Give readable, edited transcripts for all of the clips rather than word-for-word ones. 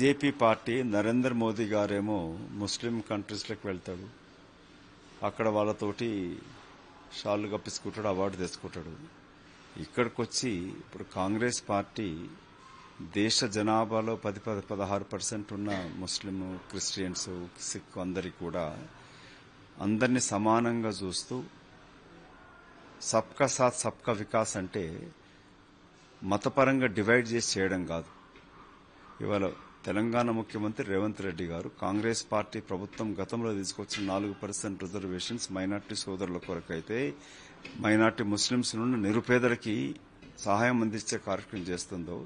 BJP party Narendra Modi గారేమో ముస్లిం కంట్రీస్లకు వెళ్తాడు, అక్కడ వాళ్ళతోటి షాళ్ళు కప్పించుకుంటాడు, అవార్డు తెచ్చుకుంటాడు. ఇక్కడికి వచ్చి ఇప్పుడు కాంగ్రెస్ పార్టీ దేశ జనాభాలో 16% ఉన్న ముస్లిం, క్రిస్టియన్స్, సిక్ అందరికీ కూడా అందరినీ సమానంగా చూస్తూ సబ్కా సాత్ సబ్కా వికాస్ అంటే మతపరంగా డివైడ్ చేసి చేయడం కాదు. ఇవాళ తెలంగాణ ముఖ్యమంత్రి రేవంత్ రెడ్డి గారు కాంగ్రెస్ పార్టీ ప్రభుత్వం గతంలో తీసుకొచ్చిన 4% రిజర్వేషన్స్ మైనార్టీ సోదరుల కొరకైతే మైనార్టీ ముస్లింస్ నుండి నిరుపేదలకి సహాయం అందించే కార్యక్రమం చేస్తుందో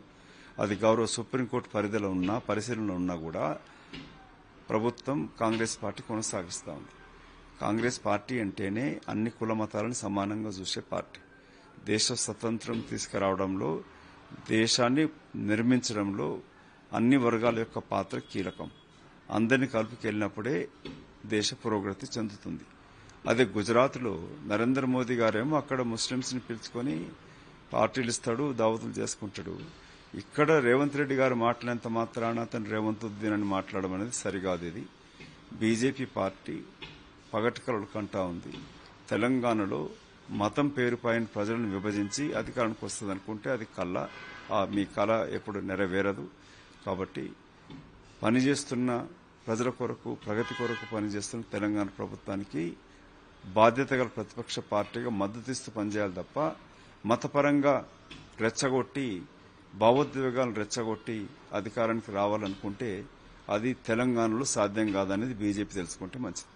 అది గౌరవ సుప్రీంకోర్టు పరిశీలనలో ఉన్నా కూడా ప్రభుత్వం కాంగ్రెస్ పార్టీ కొనసాగిస్తూ ఉంది. కాంగ్రెస్ పార్టీ అంటేనే అన్ని కుల మతాలను సమానంగా చూసే పార్టీ. దేశ స్వతంత్రం తీసుకురావడంలో, దేశాన్ని నిర్మించడంలో అన్ని వర్గాల యొక్క పాత్ర కీలకం. అందరినీ కలుపుకెళ్లినప్పుడే దేశ పురోగతి చెందుతుంది. అదే గుజరాత్లో నరేంద్ర మోదీ గారేమో అక్కడ ముస్లింస్ ని పిలుచుకొని పార్టీలు ఇస్తాడు, దావతులు చేసుకుంటాడు. ఇక్కడ రేవంత్ రెడ్డి గారు మాట్లాడినంత మాత్రాన అతను రేవంత్ ఉద్దీన్ అని మాట్లాడడం అనేది సరికాదు. ఇది బీజేపీ పార్టీ పగటికలలు కంటా ఉంది. తెలంగాణలో మతం పేరుపైన ప్రజలను విభజించి అధికారానికి వస్తుంది అనుకుంటే అది కళ. మీ కళ ఎప్పుడు నెరవేరదు. కాబట్టి పనిచేస్తున్న ప్రజల కొరకు, ప్రగతి కొరకు పనిచేస్తున్న తెలంగాణ ప్రభుత్వానికి బాధ్యత గల ప్రతిపక్ష పార్టీగా మద్దతిస్తూ పనిచేయాలి తప్ప మతపరంగా రెచ్చగొట్టి, భావోద్వేగాలను రెచ్చగొట్టి అధికారానికి రావాలనుకుంటే అది తెలంగాణలో సాధ్యం కాదనేది బీజేపీ తెలుసుకుంటే మంచిది.